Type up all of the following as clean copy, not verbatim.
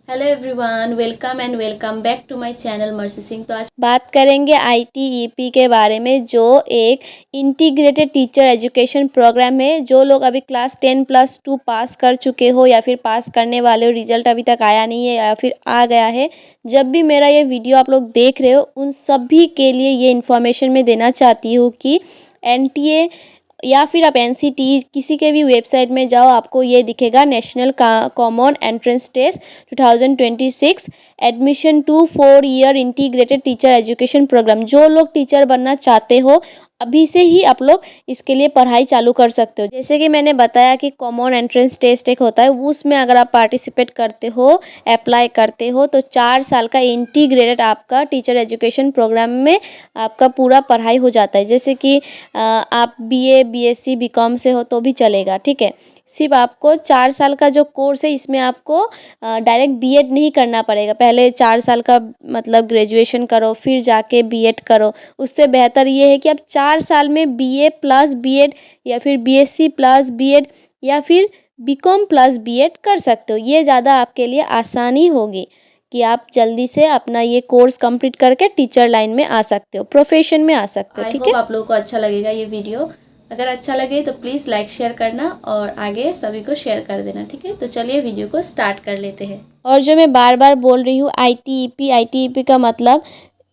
Hello everyone, welcome and welcome back to my channel Mercy Singh. तो आज बात करेंगे आईटीईपी के बारे में, जो एक इंटीग्रेटेड टीचर एजुकेशन प्रोग्राम है। जो लोग अभी क्लास 10+2 पास कर चुके हो या फिर पास करने वाले हो, रिजल्ट अभी तक आया नहीं है या फिर आ गया है, जब भी मेरा ये वीडियो आप लोग देख रहे हो, उन सभी के लिए ये इन्फॉर्मेशन मैं देना चाहती हूँ कि एनटीए या फिर आप एनसीटी किसी के भी वेबसाइट में जाओ, आपको ये दिखेगा national common entrance test 2026 admission to 4 year integrated teacher education programme. जो लोग टीचर बनना चाहते हो, अभी से ही आप लोग इसके लिए पढ़ाई चालू कर सकते हो। जैसे कि मैंने बताया कि कॉमन एंट्रेंस टेस्ट एक होता है, उसमें अगर आप पार्टिसिपेट करते हो, अप्लाई करते हो, तो 4 साल का इंटीग्रेटेड आपका टीचर एजुकेशन प्रोग्राम में आपका पूरा पढ़ाई हो जाता है। जैसे कि आप बीए, बीएससी, बीकॉम से हो तो भी चलेगा, ठीक है। सिर्फ आपको 4 साल का जो कोर्स है, इसमें आपको डायरेक्ट बीएड नहीं करना पड़ेगा। पहले 4 साल का मतलब ग्रेजुएशन करो, फिर जाके बीएड करो। उससे बेहतर ये है कि आप 4 साल में बीए प्लस बीएड या फिर बीएससी प्लस बीएड या फिर बीकॉम प्लस बीएड कर सकते हो। ये ज़्यादा आपके लिए आसानी होगी कि आप जल्दी से अपना ये कोर्स कंप्लीट करके टीचर लाइन में आ सकते हो, प्रोफेशन में आ सकते हो, ठीक है। आप लोगों को अच्छा लगेगा ये वीडियो। अगर अच्छा लगे तो प्लीज़ लाइक शेयर करना और आगे सभी को शेयर कर देना, ठीक है। तो चलिए वीडियो को स्टार्ट कर लेते हैं। और जो मैं बार बार बोल रही हूँ, आईटीईपी का मतलब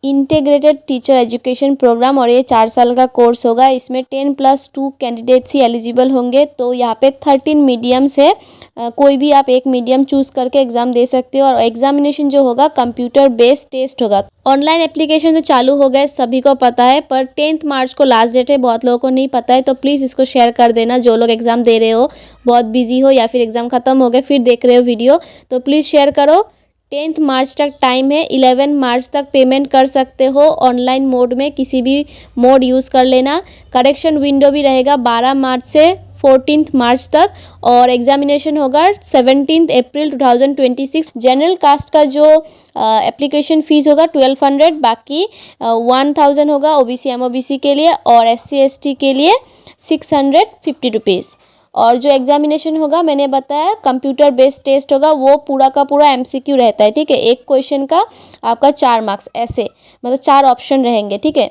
इंटीग्रेटेड टीचर एजुकेशन प्रोग्राम, और ये 4 साल का कोर्स होगा। इसमें 10+2 कैंडिडेट्स ही एलिजिबल होंगे। तो यहाँ पे 13 मीडियम्स है, कोई भी आप एक मीडियम चूज़ करके एग्ज़ाम दे सकते हो। और एग्जामिनेशन जो होगा कंप्यूटर बेस्ड टेस्ट होगा। ऑनलाइन एप्लीकेशन तो चालू हो गए, सभी को पता है, पर 10 मार्च को लास्ट डेट है। बहुत लोगों को नहीं पता है, तो प्लीज़ इसको शेयर कर देना। जो लोग एग्ज़ाम दे रहे हो, बहुत बिजी हो या फिर एग्ज़ाम ख़त्म हो गए फिर देख रहे हो वीडियो, तो प्लीज़ शेयर करो। 10 मार्च तक टाइम है। 11 मार्च तक पेमेंट कर सकते हो ऑनलाइन मोड में, किसी भी मोड यूज़ कर लेना। करेक्शन विंडो भी रहेगा 12 मार्च से 14 मार्च तक, और एग्जामिनेशन होगा 17 अप्रैल 2026। जनरल कास्ट का जो एप्लीकेशन फ़ीस होगा 1200, बाकी 1000 होगा ओबीसी एमओबीसी के लिए, और एससी एसटी के लिए 650 रुपीज़। और जो एग्जामिनेशन होगा, मैंने बताया कंप्यूटर बेस्ड टेस्ट होगा, वो पूरा का पूरा एमसीक्यू रहता है, ठीक है। एक क्वेश्चन का आपका 4 मार्क्स, ऐसे मतलब 4 ऑप्शन रहेंगे, ठीक है।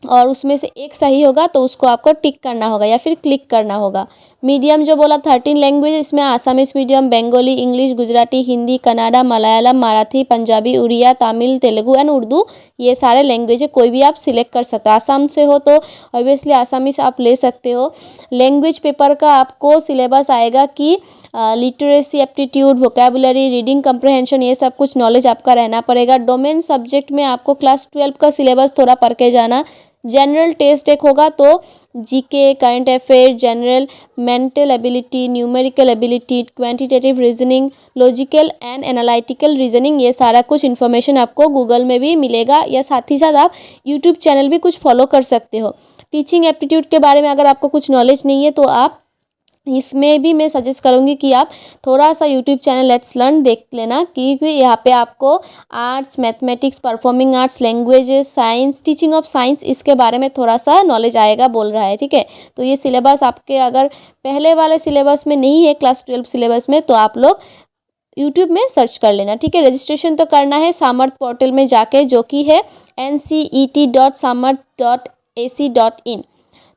और उसमें से एक सही होगा तो उसको आपको टिक करना होगा या फिर क्लिक करना होगा। मीडियम जो बोला 13 लैंग्वेज, इसमें Assamese medium, Bengali, English, Gujarati, Hindi, Kannada, Malayalam, Marathi, Punjabi, Oriya, Tamil, Telugu and Urdu, ये सारे लैंग्वेज है। कोई भी आप सिलेक्ट कर सकते हो। आसाम से हो तो ऑब्वियसली आसामीज आप ले सकते हो। लैंग्वेज पेपर का आपको सिलेबस आएगा कि लिटरेसी, एप्टीट्यूड, वोकेबुलरी, रीडिंग कम्प्रहेंशन, ये सब कुछ नॉलेज आपका रहना पड़ेगा। डोमेन सब्जेक्ट में आपको क्लास 12 का सिलेबस थोड़ा पढ़ के जाना। जनरल टेस्ट एक होगा, तो GK, current affair, general, mental ability, numerical ability, quantitative reasoning, logical and analytical reasoning, ये सारा कुछ इन्फॉर्मेशन आपको गूगल में भी मिलेगा, या साथ ही साथ आप यूट्यूब चैनल भी कुछ फॉलो कर सकते हो। टीचिंग एप्टीट्यूड के बारे में अगर आपको कुछ नॉलेज नहीं है, तो आप इसमें भी मैं सजेस्ट करूँगी कि आप थोड़ा सा यूट्यूब चैनल लेट्स लर्न देख लेना, क्योंकि यहाँ पे आपको arts, mathematics, performing arts, languages, science, teaching of science, इसके बारे में थोड़ा सा नॉलेज आएगा बोल रहा है, ठीक है। तो ये सिलेबस आपके अगर पहले वाले सिलेबस में नहीं है, क्लास 12 सिलेबस में, तो आप लोग यूट्यूब में सर्च कर लेना, ठीक है। रजिस्ट्रेशन तो करना है सामर्थ पोर्टल में जाके, जो कि है ncet.samarth.ac.in।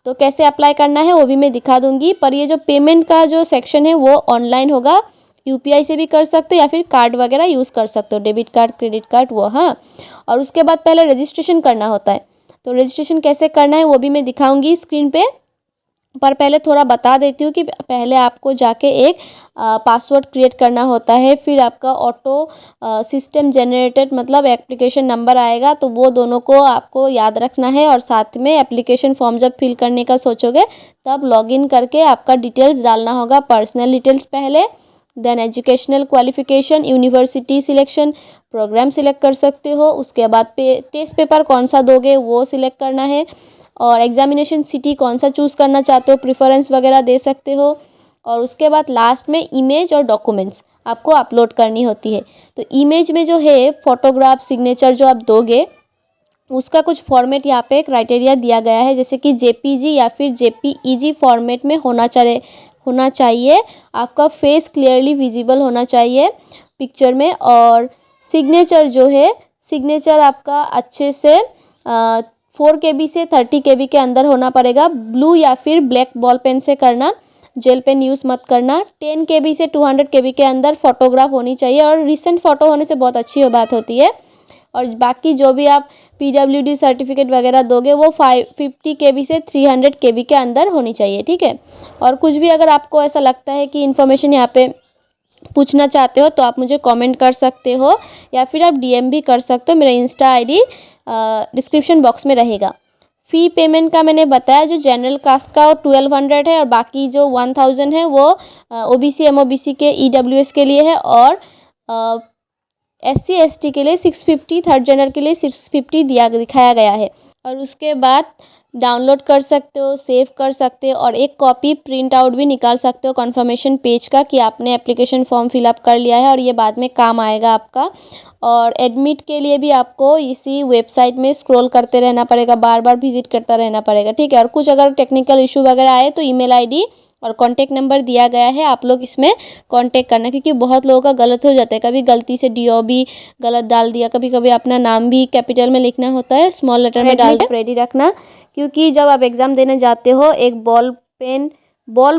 तो कैसे अप्लाई करना है वो भी मैं दिखा दूंगी, पर ये जो पेमेंट का जो सेक्शन है वो ऑनलाइन होगा। यूपीआई से भी कर सकते हो या फिर कार्ड वगैरह यूज़ कर सकते हो, डेबिट कार्ड, क्रेडिट कार्ड, वो, हाँ। और उसके बाद पहले रजिस्ट्रेशन करना होता है। तो रजिस्ट्रेशन कैसे करना है वो भी मैं दिखाऊंगी स्क्रीन पे, पर पहले थोड़ा बता देती हूँ कि पहले आपको जाके एक पासवर्ड क्रिएट करना होता है। फिर आपका ऑटो सिस्टम जनरेटेड मतलब एप्लीकेशन नंबर आएगा, तो वो दोनों को आपको याद रखना है। और साथ में एप्लीकेशन फॉर्म जब फिल करने का सोचोगे, तब लॉगिन करके आपका डिटेल्स डालना होगा। पर्सनल डिटेल्स पहले, then educational qualification, university selection, programme select कर सकते हो। उसके बाद टेस्ट पेपर कौन सा दोगे वो सिलेक्ट करना है, और एग्जामिनेशन सिटी कौन सा चूज़ करना चाहते हो, प्रेफरेंस वगैरह दे सकते हो। और उसके बाद लास्ट में इमेज और डॉक्यूमेंट्स आपको अपलोड करनी होती है। तो इमेज में जो है फोटोग्राफ, सिग्नेचर जो आप दोगे, उसका कुछ फॉर्मेट यहाँ पे क्राइटेरिया दिया गया है, जैसे कि जेपीजी या फिर जेपीईजी फॉर्मेट में होना चाहिए। आपका फेस क्लियरली विजिबल होना चाहिए। पिक्चर में। और सिग्नेचर जो है, सिग्नेचर आपका अच्छे से 4 KB से 30 KB के अंदर होना पड़ेगा। ब्लू या फिर ब्लैक बॉल पेन से करना, जेल पेन यूज़ मत करना। 10 KB से 200 KB के अंदर फोटोग्राफ होनी चाहिए और रिसेंट फ़ोटो होने से बहुत अच्छी बात होती है। और बाकी जो भी आप PWD सर्टिफिकेट वगैरह दोगे वो 50 KB से 300 KB के अंदर होनी चाहिए, ठीक है। और कुछ भी अगर आपको ऐसा लगता है कि इन्फॉर्मेशन यहाँ पे पूछना चाहते हो तो आप मुझे कमेंट कर सकते हो या फिर आप DM भी कर सकते हो। मेरा इंस्टा ID डिस्क्रिप्शन बॉक्स में रहेगा। फ़ी पेमेंट का मैंने बताया, जो जनरल कास्ट का वो 1200 है और बाकी जो 1000 है वो OBC MOBC के EWS के लिए है और SC ST के लिए 650, थर्ड जेंडर के लिए 650 दिखाया गया है। और उसके बाद डाउनलोड कर सकते हो, सेव कर सकते हो और एक कॉपी प्रिंट आउट भी निकाल सकते हो कन्फर्मेशन पेज का कि आपने एप्लीकेशन फॉर्म फिलअप कर लिया है और ये बाद में काम आएगा आपका। और एडमिट के लिए भी आपको इसी वेबसाइट में स्क्रॉल करते रहना पड़ेगा, बार बार विजिट करता रहना पड़ेगा, ठीक है। और कुछ अगर टेक्निकल इशू वगैरह आए तो ईमेल ID और कॉन्टैक्ट नंबर दिया गया है, आप लोग इसमें कॉन्टैक्ट करना, क्योंकि बहुत लोगों का गलत हो जाता है। कभी गलती से DOB गलत डाल दिया, कभी कभी अपना नाम भी कैपिटल में लिखना होता है, स्मॉल लेटर में डाल रेडी रखना, क्योंकि जब आप एग्ज़ाम देने जाते हो एक बॉल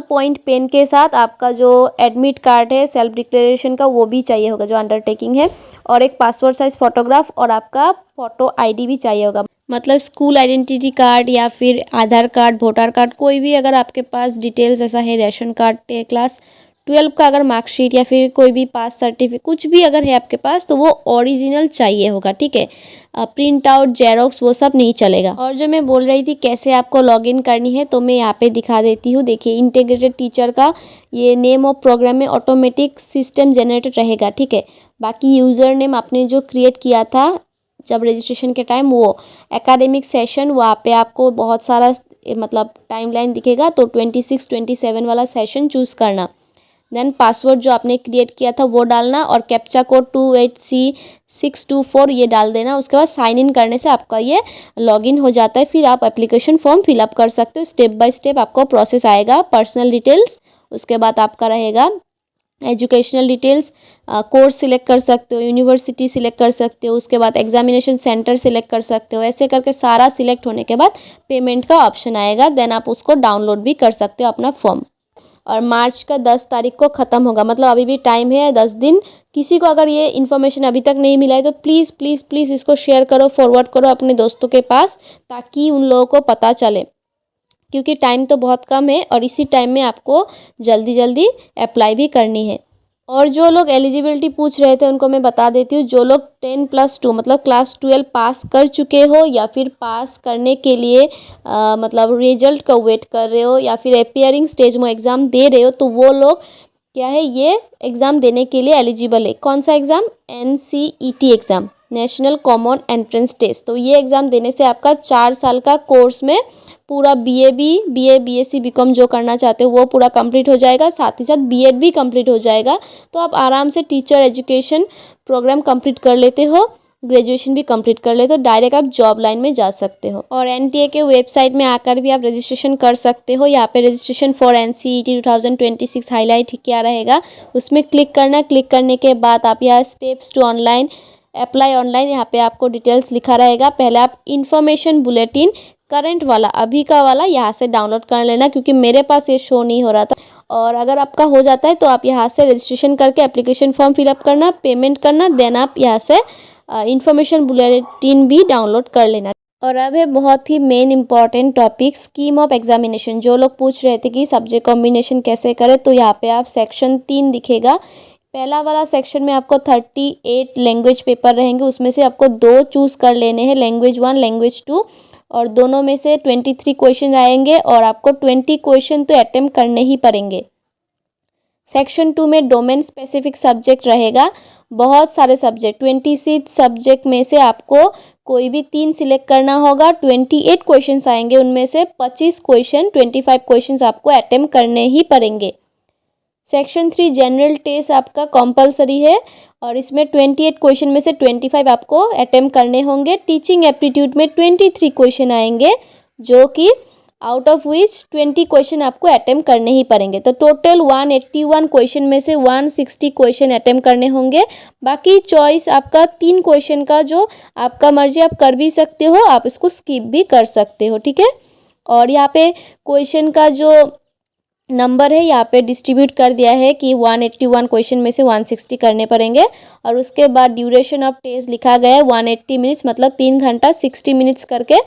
पॉइंट पेन के साथ आपका जो एडमिट कार्ड है सेल्फ डिक्लेरेशन का वो भी चाहिए होगा, जो अंडरटेकिंग है, और एक पासपोर्ट साइज फ़ोटोग्राफ और आपका फ़ोटो ID भी चाहिए होगा। मतलब स्कूल आइडेंटिटी कार्ड या फिर आधार कार्ड, वोटर कार्ड, कोई भी अगर आपके पास डिटेल्स ऐसा है, रेशन कार्ड, क्लास 12 का अगर मार्कशीट या फिर कोई भी पास सर्टिफिकेट कुछ भी अगर है आपके पास तो वो ओरिजिनल चाहिए होगा, ठीक है। प्रिंट आउट, जेरोक्स वो सब नहीं चलेगा। और जो मैं बोल रही थी कैसे आपको लॉगिन करनी है, तो मैं यहाँ पे दिखा देती हूँ। देखिए, इंटीग्रेटेड टीचर का ये नेम ऑफ प्रोग्राम में ऑटोमेटिक सिस्टम जनरेटेड रहेगा, ठीक है। बाकी यूज़र नेम आपने जो क्रिएट किया था जब रजिस्ट्रेशन के टाइम, वो एकेडमिक सेशन, वहाँ पे आपको बहुत सारा मतलब टाइमलाइन दिखेगा, तो 26, 27 वाला सेशन चूज़ करना। देन पासवर्ड जो आपने क्रिएट किया था वो डालना और कैप्चा कोड 28C624 ये डाल देना। उसके बाद साइन इन करने से आपका ये लॉगिन हो जाता है। फिर आप एप्लीकेशन फॉर्म फिलअप कर सकते हो। स्टेप बाय स्टेप आपको प्रोसेस आएगा। पर्सनल डिटेल्स, उसके बाद आपका रहेगा एजुकेशनल डिटेल्स, कोर्स सिलेक्ट कर सकते हो, यूनिवर्सिटी सिलेक्ट कर सकते हो, उसके बाद एग्जामिनेशन सेंटर सिलेक्ट कर सकते हो। ऐसे करके सारा सिलेक्ट होने के बाद पेमेंट का ऑप्शन आएगा। देन आप उसको डाउनलोड भी कर सकते हो अपना फॉर्म। और मार्च का 10 तारीख को ख़त्म होगा, मतलब अभी भी टाइम है 10 दिन। किसी को अगर ये इन्फॉर्मेशन अभी तक नहीं मिला है तो प्लीज़ प्लीज़ प्लीज़ इसको शेयर करो, फॉरवर्ड करो अपने दोस्तों के पास, ताकि उन लोगों को पता चले, क्योंकि टाइम तो बहुत कम है और इसी टाइम में आपको जल्दी जल्दी अप्लाई भी करनी है। और जो लोग एलिजिबिलिटी पूछ रहे थे उनको मैं बता देती हूँ। जो लोग 10+2 मतलब क्लास 12 पास कर चुके हो या फिर पास करने के लिए मतलब रिजल्ट का वेट कर रहे हो या फिर अपियरिंग स्टेज में एग्ज़ाम दे रहे हो, तो वो लोग क्या है, ये एग्ज़ाम देने के लिए एलिजिबल है। कौन सा exam? NCET exam, national common entrance test. तो ये एग्ज़ाम देने से आपका 4 साल का कोर्स में पूरा BA BSc BCom जो करना चाहते हो वो पूरा कंप्लीट हो जाएगा, साथ ही साथ B.Ed भी कंप्लीट हो जाएगा। तो आप आराम से टीचर एजुकेशन प्रोग्राम कंप्लीट कर लेते हो, ग्रेजुएशन भी कंप्लीट कर लेते हो, डायरेक्ट आप जॉब लाइन में जा सकते हो। और NTA के वेबसाइट में आकर भी आप रजिस्ट्रेशन कर सकते हो। यहाँ पे रजिस्ट्रेशन फॉर NCET 2026 हाईलाइट क्या रहेगा, उसमें क्लिक करना। क्लिक करने के बाद आप यहाँ steps to online apply online, यहाँ पे आपको डिटेल्स लिखा रहेगा। पहले आप इन्फॉर्मेशन बुलेटिन करंट वाला, अभी का वाला यहाँ से डाउनलोड कर लेना, क्योंकि मेरे पास ये शो नहीं हो रहा था। और अगर आपका हो जाता है तो आप यहाँ से रजिस्ट्रेशन करके एप्लीकेशन फॉर्म फिलअप करना, पेमेंट करना, देन आप यहाँ से इन्फॉर्मेशन बुलेटिन भी डाउनलोड कर लेना। और अब है बहुत ही main important topic, scheme of examination. जो लोग पूछ रहे थे कि सब्जेक्ट कॉम्बिनेशन कैसे करें, तो यहाँ पे आप सेक्शन 3 दिखेगा। पहला वाला सेक्शन में आपको 38 लैंग्वेज पेपर रहेंगे, उसमें से आपको 2 चूज़ कर लेने हैं, लैंग्वेज 1 लैंग्वेज 2, और दोनों में से 23 क्वेश्चन आएंगे और आपको 20 क्वेश्चन तो अटेम्प्ट करने ही पड़ेंगे। सेक्शन 2 में डोमेन स्पेसिफिक सब्जेक्ट रहेगा, बहुत सारे सब्जेक्ट, 26 सब्जेक्ट में से आपको कोई भी 3 सिलेक्ट करना होगा। 28 क्वेश्चंस आएंगे, उनमें से 25 क्वेश्चन 25 क्वेश्चंस आपको अटेम्प्ट करने ही पड़ेंगे। सेक्शन 3 जनरल टेस्ट आपका कंपलसरी है और इसमें 28 क्वेश्चन में से 25 आपको अटेम्प्ट करने होंगे। टीचिंग एप्टीट्यूड में 23 क्वेश्चन आएंगे, जो कि आउट ऑफ विच 20 क्वेश्चन आपको अटेम्प्ट करने ही पड़ेंगे। तो टोटल 181 क्वेश्चन में से 160 क्वेश्चन अटेम्प्ट करने होंगे। बाकी चॉइस आपका 3 क्वेश्चन का जो आपका मर्जी, आप कर भी सकते हो, आप इसको स्किप भी कर सकते हो, ठीक है। और यहाँ पे क्वेश्चन का जो नंबर है यहाँ पे डिस्ट्रीब्यूट कर दिया है कि 181 क्वेश्चन में से 160 करने पड़ेंगे। और उसके बाद ड्यूरेशन ऑफ टेस्ट लिखा गया है 180 मिनट्स, मतलब 3 घंटा 60 मिनट्स करके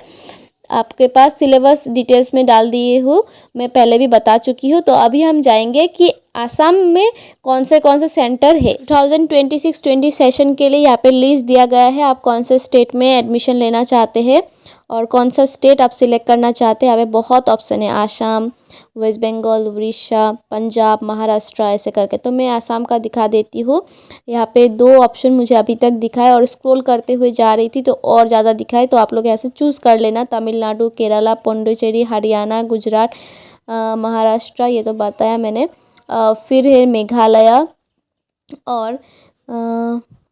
आपके पास सिलेबस डिटेल्स में डाल दिए हूँ, मैं पहले भी बता चुकी हूँ। तो अभी हम जाएंगे कि आसाम में कौन से सेंटर है। 2026-20 सेशन के लिए यहाँ पे लिस्ट दिया गया है, आप कौन से स्टेट में एडमिशन लेना चाहते हैं और कौन सा स्टेट आप सिलेक्ट करना चाहते हैं। यहाँ पे बहुत ऑप्शन है, आसाम, वेस्ट बंगाल, उड़ीसा, पंजाब, महाराष्ट्र, ऐसे करके। तो मैं आसाम का दिखा देती हूँ। यहाँ पे 2 ऑप्शन मुझे अभी तक दिखाए और स्क्रॉल करते हुए जा रही थी तो और ज़्यादा दिखाए, तो आप लोग यहाँ से चूज़ कर लेना। तमिलनाडु, केरला, पुडुचेरी, हरियाणा, गुजरात, महाराष्ट्र, ये तो बताया मैंने। फिर है मेघालय और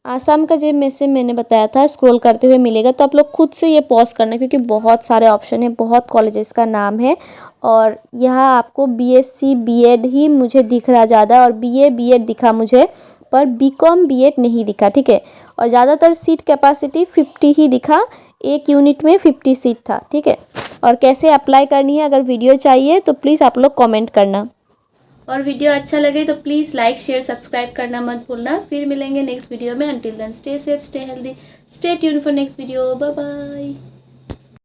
आसाम का, जब में से मैंने बताया था स्क्रॉल करते हुए मिलेगा। तो आप लोग खुद से ये पॉज करना, क्योंकि बहुत सारे ऑप्शन है, बहुत कॉलेजेस का नाम है। और यहाँ आपको बीएससी बीएड ही मुझे दिख रहा ज़्यादा, और बीए बीएड दिखा मुझे, पर बीकॉम बीएड नहीं दिखा, ठीक है। और ज़्यादातर सीट कैपेसिटी 50 ही दिखा, एक यूनिट में 50 सीट था, ठीक है। और कैसे अप्लाई करनी है, अगर वीडियो चाहिए तो प्लीज़ आप लोग कमेंट करना। और वीडियो अच्छा लगे तो प्लीज़ लाइक शेयर सब्सक्राइब करना मत भूलना। फिर मिलेंगे नेक्स्ट वीडियो में। Until then stay safe, stay healthy, stay tune for next video. Bye bye.